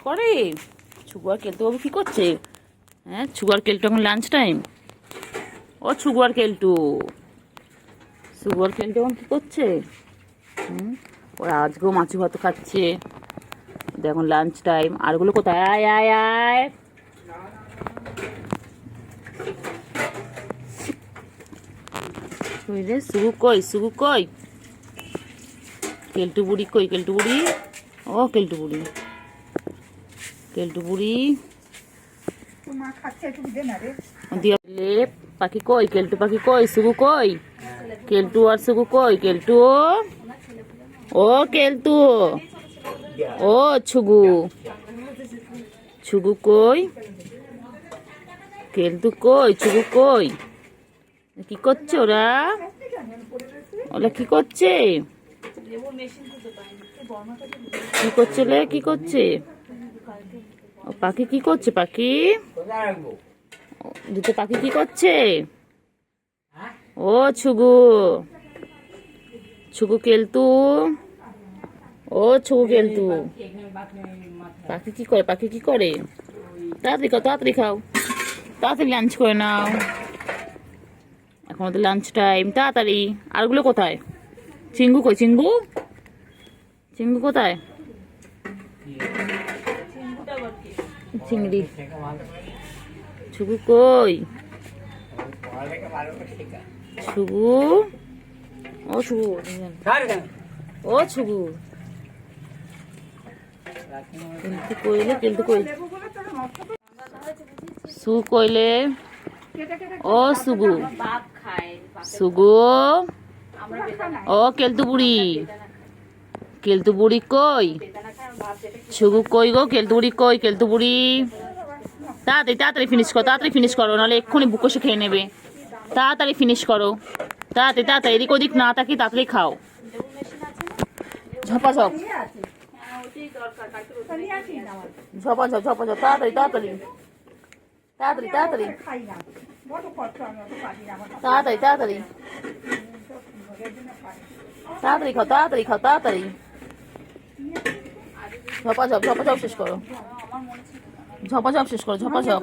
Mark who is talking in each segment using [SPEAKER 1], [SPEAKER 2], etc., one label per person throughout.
[SPEAKER 1] করে। ছুগু আর কেলটু বাবু কি করছে? হ্যাঁ, ছুগু আর কেলটু এখন লাঞ্চ টাইম। ও ছুগু আর কেলটু, ছুগু আর কেলটু এখন কি করছে? ওরা আজকেও মাছ ভাত খাচ্ছে। দেখুন লাঞ্চ টাইম। আরগুলো কোথায়? আয় আয় আয়। বুঝলে সুগু কই? সুগু কই? কেলটু বুড়ি কই? কেলটু বুড়ি, ও কেলটু বুড়ি, কেলটু বুড়ি দিলে পাখি কই? কেলটু পাখি কই? সুগু কই? কেলটু আর সুগু কই? কেলটু, ও কেলটু, ও ছুগু, ছুগু কই? কেলটু কই? ছুগু কই? কি করছে ওরা? ওরা কি করছে? কি করছে রে? কি করছে? ও পাখি কি করছে? পাখি দুটো পাখি কি করছে? ও ছুগু, ছুগু কেলটু, ও ছুগু কেলটু। পাখি কি করে? পাখি কি করে? তাড়াতাড়ি খাও, তাড়াতাড়ি খাও, তাড়াতাড়ি লাঞ্চ করে নাও। এখন তো লাঞ্চ টাইম, তাড়াতাড়ি। আরগুলো কোথায়? চিঙ্গু কই? চিঙ্গু, চিঙ্গু কোথায়? চিংড়ি, ছুগু কই? ছুগু, ও ছুগু, ও ছুগু, কেলটু কইলে? কেলটু কই? সুগু কইলে? ও সুগু, সুগু, ও কেলটু বুড়ি, কেলটু বুড়ি কই? ছুগু কই গো? কেলটু বুড়ি কই? কেলটু বুড়ি তাড়াতাড়ি, তাড়াতাড়ি ফিনিশ করো, তাড়াতাড়ি ফিনিশ করো, নাহলে এক্ষুনি বুক কষে খেয়ে নেবে। তাড়াতাড়ি ফিনিশ করো, তাড়াতাড়ি, তাড়াতাড়ি। এদিক ওদিক না তাকি তাড়াতাড়ি খাও। ঝপাঝপ, ঝপাঝপ, ঝপাঝপ, তাড়াতাড়ি, তাড়াতাড়ি, তাড়াতাড়ি, তাড়াতাড়ি, তাড়াতাড়ি, তাড়াতাড়ি, তাড়াতাড়ি খাও, তাড়াতাড়ি খাও, তাড়াতাড়ি। ঝপাঝপ, ঝপাঝপ শেষ করো, ঝপাঝপ শেষ করো, ঝপাঝপ।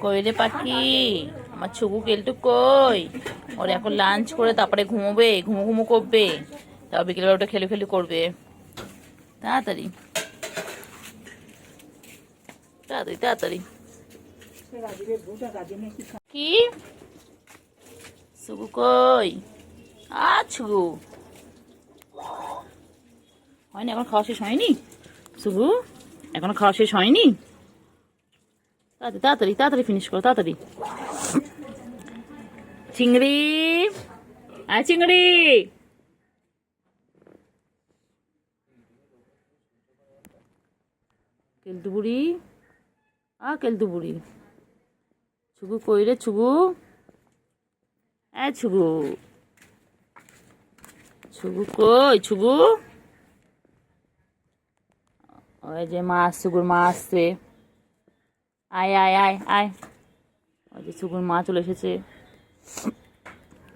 [SPEAKER 1] কই রে পাখি? আমার ছুগু কেলটু কই? ওর এখন লাঞ্চ করে তারপরে ঘুমোবে, ঘুমো ঘুমো করবে, তারপর বিকেলবেলা ওটা খেলে খেলে করবে। তাড়াতাড়ি, তাড়াতাড়ি, তাড়াতাড়ি। কি? ছুগু কই? ছুগু হয়নি, এখন খাওয়া শেষ হয়নি? ছুগু এখনো খাওয়া শেষ হয়নি? তাড়াতাড়ি, তাড়াতাড়ি, তাড়াতাড়ি ফিনিশ করো, তাড়াতাড়ি। চিংড়ি, চিংড়ি, কেলটু বুড়ি, কেলটু বুড়ি, ছুগু কই রে? ছুগু, ছুগু, ছুগু কই? ছুগু, ওই যে মা, ছুগুর মা আসছে। আয় আয় আয় আয়, ওই যে ছুগুর মা চলে এসেছে।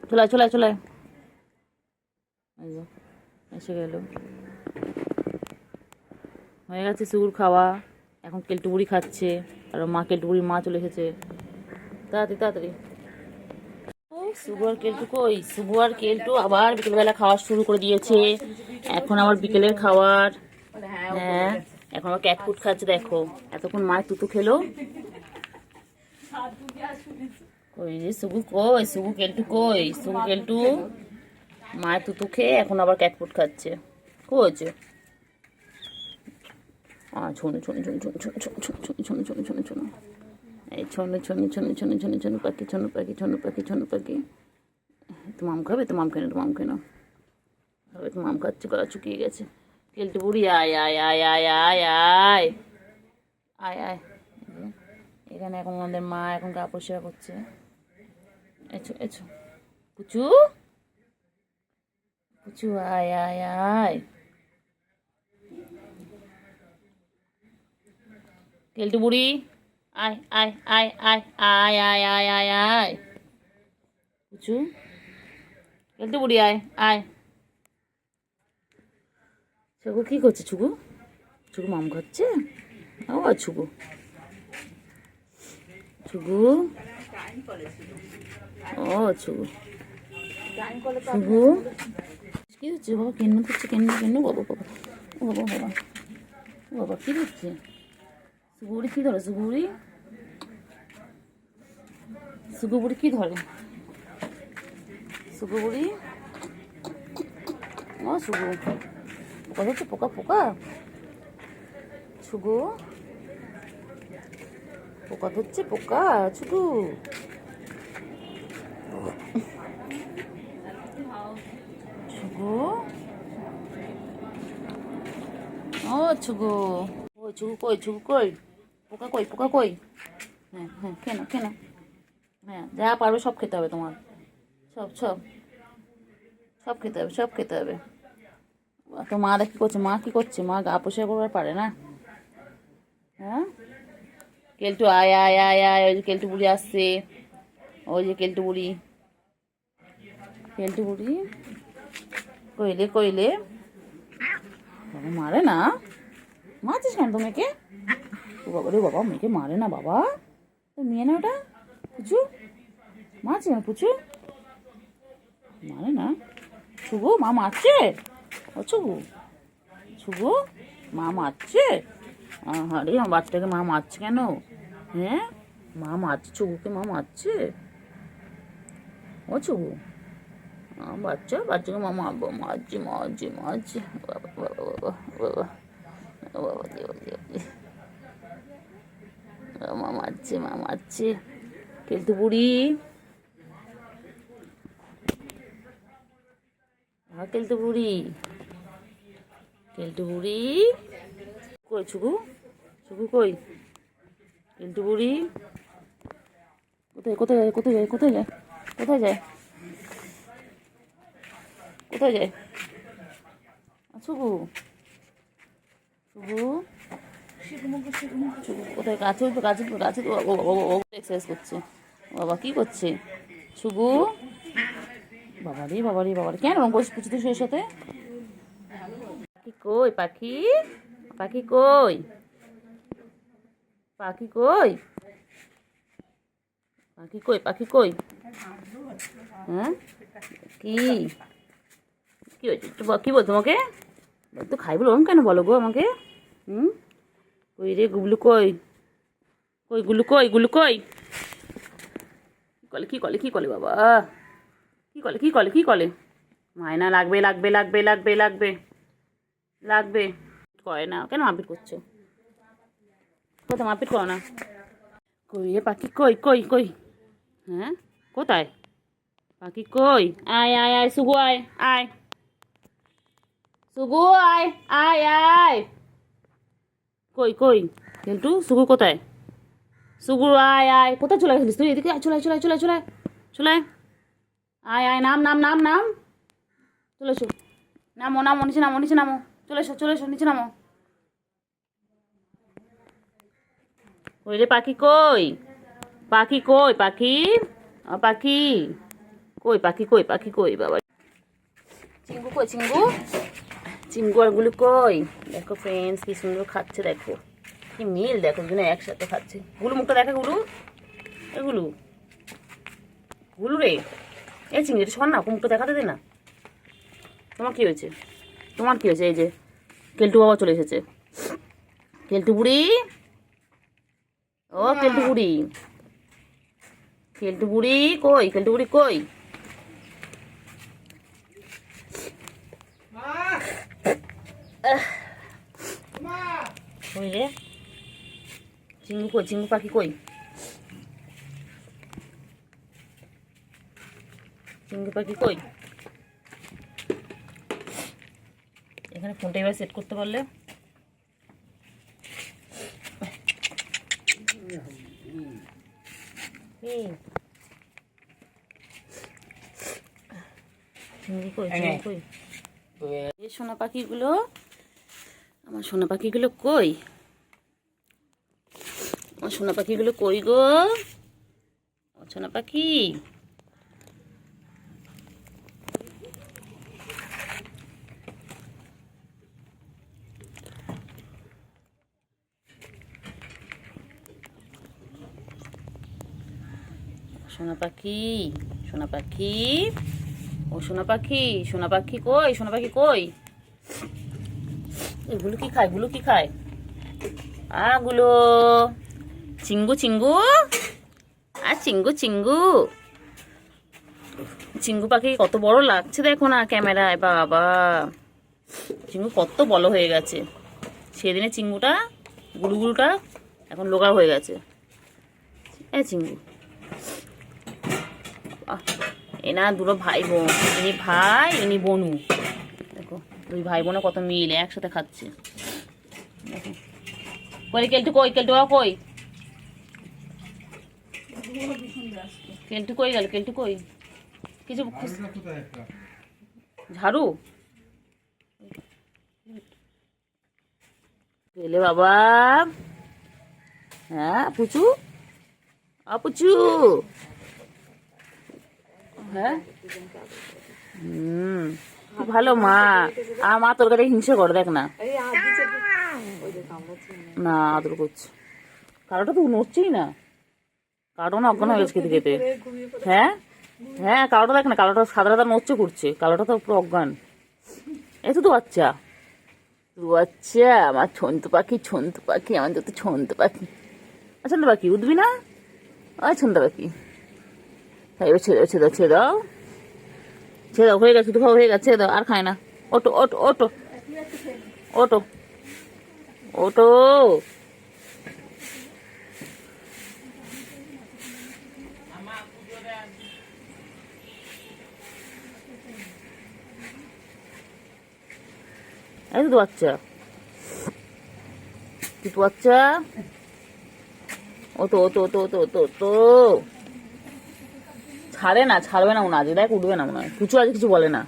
[SPEAKER 1] চলে চলে চলে, এসে গেল। হয়ে গেছে ছুগুর খাওয়া। এখন কেলটু বুড়ি খাচ্ছে, আর মা, কেলটু বুড়ির মা চলে এসেছে। তাড়াতাড়ি, তাড়াতাড়ি। ছুগু আর কেলটু কই? ছুগু আর কেলটু আবার বিকেলবেলা খাওয়া শুরু করে দিয়েছে। এখন আবার বিকেলের খাওয়ার। হ্যাঁ, এখন আবার ক্যাট ফুড খাচ্ছে। দেখো, এতক্ষণ মায়ের তুতু খেলো। কই রে ছুগু কই? ছুগু কেলটু কই? ছুগু কেলটু মায়ের তুতু খেয়ে এখন আবার ক্যাট ফুড খাচ্ছে। কইছে ছোনো ছোনো ছোনো ছোনো ছোনো ছোনো ছোনো ছোনো ছোনো ছোনো ছোনো, এই ছোনো ছোনো ছোনো ছোনো ছোনো ছোনো পাখি, ছোনো পাখি, ছোনো পাখি, ছোনো পাখি। তুমি আম খাবে? তুমি আম খেয়ে নাও, তুমি আম খেয়ে নাও। হবে, তুমি আম খাচ্ছে, গলা শুকিয়ে গেছে। কেলটু বুড়ি আয় আয় আয় আয় আয় আয় আয় আয়। এখানে এখন আমাদের মা এখন কাপড় সেবা করছে। এছো এছো, পুচু, পুচু আয় আয় আয়। কেলটু বুড়ি আয় আয় আয় আয় আয় আয় আয় আয় আয়। পুচু, কেলটু বুড়ি আয় আয়। ছুগু কি করছে? ছুগু, ছুগু মাম খাচ্ছে। ও ছুগু ছুগু ও ছুগু ছুগু কি হচ্ছে বাবা? কেন করছে? কেন কেন? বাবা বাবা বাবা বাবা বাবা কী হচ্ছে? সুগুবুড়ি কী ধরে? সুগুবুড়ি সুগুবুড়ি কী ধরে? সুগুবুড়ি ও সুগু পোকা ধরছে? পোকা পোকা ছুগু পোকা ধরছে? পোকা ছুগু ছুগু ও ছুগু ওই ছুগু কই? ছুগু কই? পোকা কই? পোকা কই? হ্যাঁ হ্যাঁ কেন কেন? হ্যাঁ যা পারবে সব খেতে হবে তোমার। সব সব সব খেতে হবে, সব খেতে হবে। তো মা কী করছে? মা কী করছে? মা গা পরিষ্কার করবার পারে না? হ্যাঁ কেলটু আয় আয় আয় আয়, ওই যে কেলটু বুড়ি আসছে, ওই যে কেলটু বুড়ি, কেলটু বুড়ি কইলে কইলে বাবা মারে না। মারছিস কেন তো মেয়েকে? ও বাবা রে বাবা, মেয়েকে মারে না বাবা, তো মেয়ে না ওটা। পুচু মারছে না? পুচু মারে না। ছুগু মা মারছে? ও ছুগু ছুগু মা মারছে? আরে আমার বাচ্চাটাকে মা মারছে কেন? হ্যাঁ মা মারছে, ছুগুকে মা মারছে? ও ছুগু বাচ্চা বাচ্চাকে মা মারবো? মারছে মারছে মারছে। বাবা বাবা বাবা বাবা বাবা দেবা দেবা, মা মারছে মা মারছে। কেলটু বুড়ি কেলটু বুড়ি কেলটু বুড়ি কই? ছুগু ছুগু কই? কেলটু বুড়ি কোথায় কোথায় যায়? কোথায় যায়? কোথায় যায়? কোথায় যায়? কোথায় যায়? ছুগু ছুগু ছুগু কোথায়? গাছে উঠবে? গাছে উঠবে? গাছে তো এক্সারসাইজ করছে। বাবা কী করছে? ছুগু বাবারে বাবারে বাবারে কেন রঙ করছিস পুচু তুই সেই সাথে? পাখি কই? পাখি পাখি কই? পাখি কই? পাখি কই? পাখি কই? হ্যাঁ কি কি হয়েছে? কী বল তোমাকে? তো খাই বলো কেন বলো গো আমাকে? কই রে গুবলু কই? কই গুলু কই? গুলু কই? কী কলে কী কলে বাবা? কী কলে কী কলে কী কলে? মায়না লাগবে লাগবে লাগবে লাগবে লাগবে লাগবে করে না কেন? মারপিট করছো? কোথায়? মারপিট করো না। কই রে পাখি কই? কই কই? হ্যাঁ কোথায় পাখি কই? আয় আয় আয় সুগু আয় আয় সুগু আয় আয় আয়। কই কই? কিন্তু সুগু কোথায়? সুগু আয় আয়, কোথায় চলে গেছিলিস তুই? এদিকে চলে চলে চলে চলে চলে আয় আয়, নাম নাম নাম নাম, চলে এসো, নামো নামো, নিচে নামো নিচে নামো, চলে এসো চলে এসো, নিচে নামো। ওই রে পাখি কই? পাখি কই? পাখি পাখি কই? পাখি কই? পাখি কই? বাবা চিঙ্গু কই? চিঙ্গু চিঙ্গু আর গুলো কই? দেখো ফ্রেন্ডস কি সুন্দর খাচ্ছে, দেখো কি মিল, দেখো দুজনে একসাথে খাচ্ছে। গুলু মুখটা দেখা, গুলু এগুলো গুলু রে, এই চিংড়ি এটা সর না, মুখটা দেখাতে দে না। তোমার কি হয়েছে? তোমার কি হয়েছে? এই যে কেলটু বাবা চলে এসেছে। কেলটু বুড়ি, ও কেলটু বুড়ি, কেলটু বুড়ি কই? কেলটু বুড়ি কই? ওই রে চিঙ্গু কই? চিঙ্গু পাখি কই? চিঙ্গু পাখি কই? এখানে ফোনটা এবার সেট করতে পারলে। চিঙ্গু কই? চিঙ্গু কই? এই সোনা পাখিগুলো, আমার সোনা পাখিগুলো কই? আমার সোনা পাখিগুলো কই গো? আমার সোনা পাখি সোনা পাখি, সোনা পাখি, ও সোনা পাখি, সোনা পাখি কই, সোনা পাখি কই? এগুলো কি খায়, গুলো কি খায়? গুলো চিঙ্গু চিঙ্গু, আর চিঙ্গু চিঙ্গু। চিঙ্গু পাখি কত বড় লাগছে দেখো না ক্যামেরায়, বাবা চিঙ্গু কত বড় হয়ে গেছে। সেদিনে চিঙ্গুটা, গুলুগুলুটা এখন লোগা হয়ে গেছে। চিঙ্গু এনা দুটো ভাই বোন, ইনি ভাই ইনি বোনু। দেখো দুই ভাই বোনে কত মিল, একসাথে খাচ্ছে। দেখো কই কেলটু, কই কেলটু, কই কেলটু, কই গেল কেলটু, কই? কিছু ঝাড়ু পেলে বাবা। হ্যাঁ পুচু, পুচু, হ্যাঁ ভালো মা। আর মা তোর কাছে হিংসা করে, দেখ না, না আদর করছে। কারোটা তো নড়ছেই না, কারোটা না অজ্ঞান হয়ে গেছে খেতে খেতে। হ্যাঁ হ্যাঁ কালোটা দেখ না, কালোটা সাদা সাদা নড়ছে করছে, কালোটা তো পুরো অজ্ঞান। এই তো বাচ্চা, বাচ্চা আমার ছন্তু পাখি, ছন্তু পাখি, আমার যত ছন্তু পাখি। ছন্তু পাখি উঠবি না? ওই ছন্তু পাখি, এবার ছেড়ে ছেড়ে দাও, ছেড়ে দাও, ছেড়ে দাও, হয়ে গেছে, দুটো হয়ে গেছে, ছেড়ে দাও, আর খায় না। ওটো ওটো ওটো ওটো ওটো। এই তো বাচ্চা, তুই তো বাচ্চা। ও তো ও তো ও তো ও তো ও তো ছাড়ে না, ছাড়বে না মনে হয়, দেখ উঠবে না মনে হয়। পুচু আজ কিছু বলে না,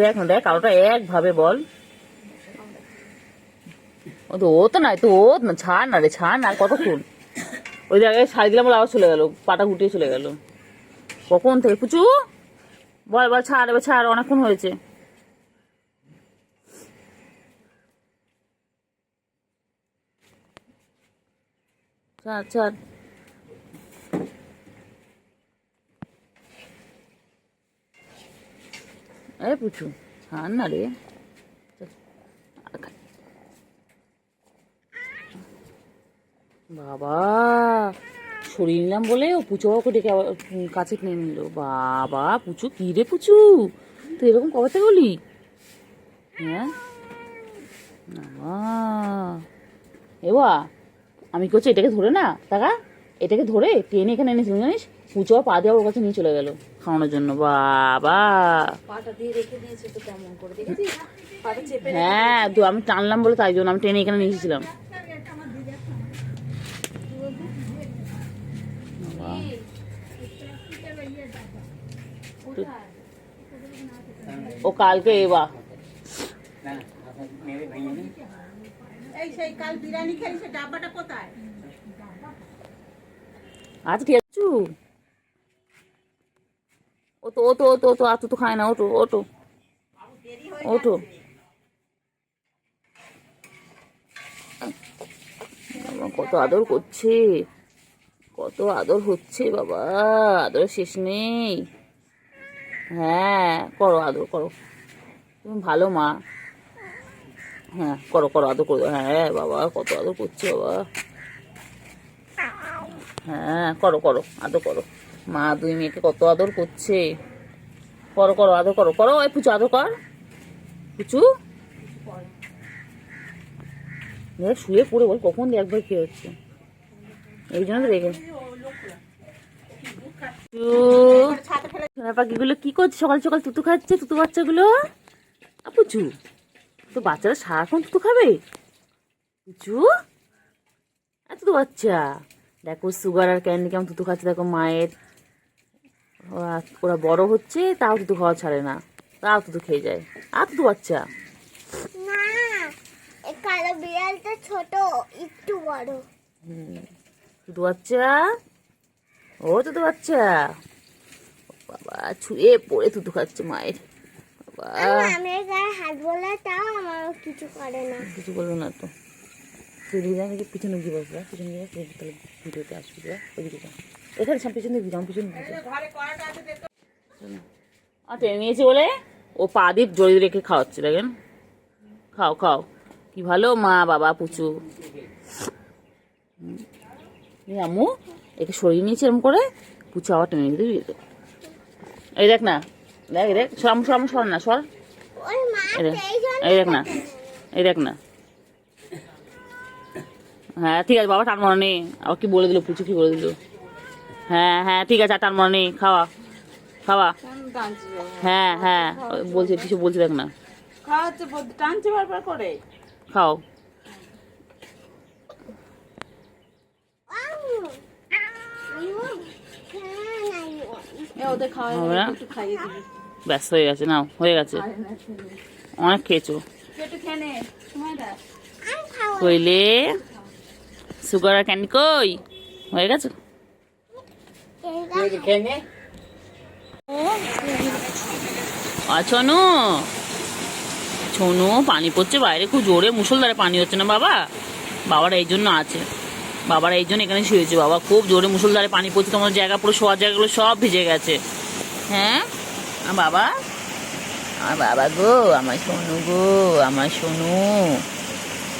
[SPEAKER 1] দেখ না, দেখ কালোটা একভাবে বল। ও তো নাই তো, ও না, ছাড় না রে, ছাড় না, আর কতক্ষণ? ওই জায়গায় শাড়ি দিলাম বলে আবার চলে গেল, পাটা গুটিয়ে চলে গেল। কখন থেকে পুচু বল, বল ছাড়, এবার ছাড়, অনেকক্ষণ হয়েছে। ছাড় ছাড়, এই পুচু ছাড় না রে। বাবা সরিয়ে নিলাম বলে ও পুচু বাবাকে ডেকে আবার কাছে কিনে নিল। বাবা পুচু, কি রে পুচু, তুই এরকম কবে থেকে বলি? হ্যাঁ এবা আমি করছি, এটাকে ধরে না টাকা, এটাকে ধরে টেনে এখানে এনেছিল জানিস, পুচু পা দিয়ে ওর কাছে নিয়ে চলে গেল খাওয়ানোর জন্য। বাবা হ্যাঁ তো আমি টানলাম বলে, তাই জন্য আমি টেনে এখানে নিয়ে এসেছিলাম। ও কালকে এবা আচ্ছা ঠিক আছে। ও তো ও তো ও তো ও তো আতু তো খায় না, ওটো ওটো ওটো। কত আদর করছে, কত আদর হচ্ছে বাবা, আদর শেষ নেই। হ্যাঁ করো আদর করো, তুমি ভালো মা। হ্যাঁ করো করো আদর করো, হ্যাঁ বাবা কত আদর করছে বাবা। হ্যাঁ করো করো আদর করো, মা দুই মেয়েকে কত আদর করছে। করো করো আদর করো, করো ওই পুচু আদর কর, পুচু দেখ শুয়ে পড়ে বল কখন একবার কি হচ্ছে, এই জন্য তো রেখে। সোনা পাখিগুলো কি করছে সকাল সকাল, তুতু খাচ্ছে, তুতু বাচ্চাগুলো। পুচু তো বাচ্চারা সারাক্ষণ তুতু খাবে? পুচু তুতু বাচ্চা, দেখো সুগার আর ক্যান্ডি কেমন তুতু খাচ্ছে, দেখো মায়ের। ওরা বড় হচ্ছে তাও তুতু খাওয়া ছাড়ে না, তাও তুতু খেয়ে যায়। আর তুতু বাচ্চা
[SPEAKER 2] না, কালো বিড়ালটা ছোট, একটু বড়।
[SPEAKER 1] তুতু বাচ্চা, ও তুতু বাচ্চা, বাবা ছুঁয়ে পড়ে তুতু খাচ্ছে মায়ের। বাবা
[SPEAKER 2] আমি গায়ে হাত বলে তাও আমার কিছু করে না,
[SPEAKER 1] কিছু বলবে না তো। তুই দিদি পিছনে গিয়ে বসবে, পিছনে গিয়ে তাহলে ভিডিওতে আসবি, ওইদিকে যা, এখানে সব পিছন দিকে যাও, পিছনে টেনে নিয়েছি বলে ও পা দিয়ে জড়িয়ে রেখে খাওয়াচ্ছে, দেখেন। খাও খাও, কি ভালো মা বাবা পুচু। আম্মু একে সরিয়ে নিয়েছি এরকম করে, পুচু আবার টেনে নিতে দিতে। এই দেখ না, দেখ দেখ, সর সর না, সর। এই দেখ না, এই দেখ না। হ্যাঁ ঠিক আছে বাবা, টান মনে নেই। আবার কি বলে দিল পুচু, কি বলে দিল। হ্যাঁ হ্যাঁ ঠিক আছে, আর টান মনে নেই, খাওয়া খাওয়া। হ্যাঁ হ্যাঁ বলছে, কিছু বলছে দেখ না,
[SPEAKER 3] টানছে বারবার করে।
[SPEAKER 1] খাও।
[SPEAKER 3] ওদের খাওয়া
[SPEAKER 1] হবে না?
[SPEAKER 3] একটু খাইয়ে দিবি।
[SPEAKER 1] ব্যাস হয়ে গেছে, নাও হয়ে গেছে, অনেক খেয়েছো।
[SPEAKER 3] একটু খেয়ে নে, সময় দা।
[SPEAKER 1] কইলে সুগার আর ক্যান্ডি কই হয়ে গেছে। ছনু ছনু পানি পড়ছে বাইরে খুব জোরে, মুষলধারে পানি হচ্ছে না বাবা। বাবারা এই জন্য আছে, বাবারা এই জন্য এখানে শুয়েছে। বাবা খুব জোরে মুষলধারে পানি পড়ছে, তোমার জায়গা পুরো শোয়ার জায়গাগুলো সব ভিজে গেছে। হ্যাঁ বাবা, আমার বাবা গো, আমার সোনু গো, আমার সোনু,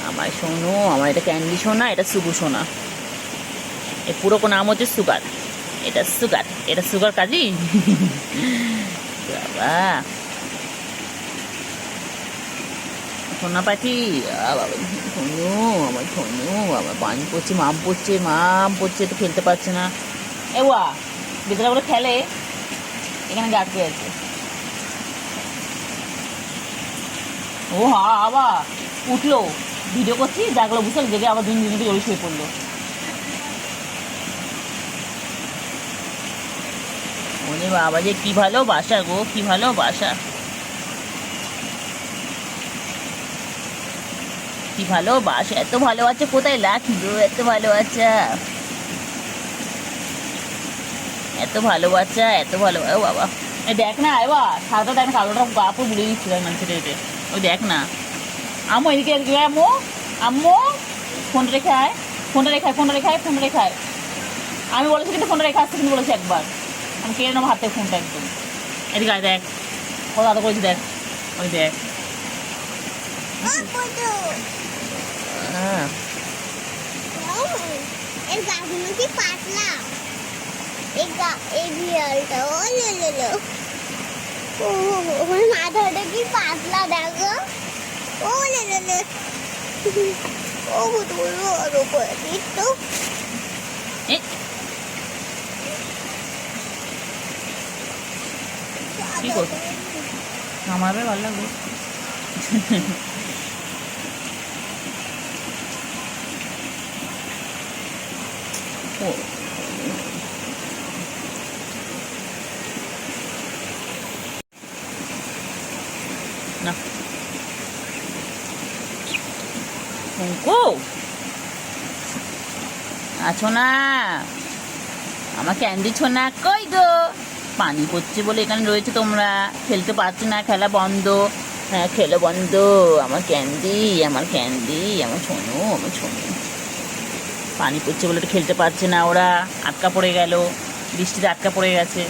[SPEAKER 1] আমার সোনু, আমার এটা ক্যান্ডি সোনা, এটা সুগু সোনা। এর পুরো নাম হচ্ছে সুগার, এটা সুগার, এটা সুগার কাজী। বাবা সোনা পাখি, বাবা সোনু, আমার সোনু, আমার পানি পড়ছে, মাম পড়ছে, তো খেলতে পারছে না। এ ওয়া ভেতরে বলে খেলে, এখানে আটকে আছে। ও হা আবার উঠলো, ভিডিও করছি, জাগলো, বুঝতে জেগে আবার 2 মিনিটে জড়ি শুয়ে পড়লো। ওরে বাবা যে কি ভালোবাসা গো, কি ভালোবাসা, কি ভালোবাসা, এত ভালোবাসা কোথায় লাখি গো, এত ভালোবাসা, এত ভালোবাসা, এত ভালো। ও বাবা এই দেখ না, এবার সাদা দেখ না, কালোটা গাপুর বুড়িয়ে দিচ্ছি, দেখ না ছেটে হেঁটে, ওই দেখ না। আম্মু এদিকে এদিকে, আম্মু আম্মু ফোনটা রেখে আয়, ফোনটা রেখে আয়, ফোনটা রেখে আয়, ফোনটা রেখে আয়। আমি বলেছি কিন্তু ফোনটা রেখে আসতে, কিন্তু বলেছি একবার, আমি কেড়ে নেবো হাত থেকে ফোনটা একদম। এদিকে আয়, দেখ কত আদর করেছি, দেখ ওই দেখ। হ্যাঁ
[SPEAKER 2] এর গাছগুলো কি পাতলা, এই বিড়ালটা ও লো ও ওর মাথাটা কি পাতলা দেখো, ও লো ও বলবো আর উপরে তো
[SPEAKER 1] কি করছো, আমারও ভালো লাগবে। ও না কুঙ্কু আছো না, আমার ক্যান্ডি ছোনা কই গো, পানি পড়ছে বলে এখানে রয়েছে, তোমরা খেলতে পারছো না, খেলা বন্ধ। হ্যাঁ খেলা বন্ধ, আমার ক্যান্ডি, আমার ক্যান্ডি, আমার ছোনু, আমার ছোনু। পানি পড়ছে বলে তো খেলতে পারছে না ওরা, আটকা পড়ে গেল, বৃষ্টিতে আটকা পড়ে গেছে।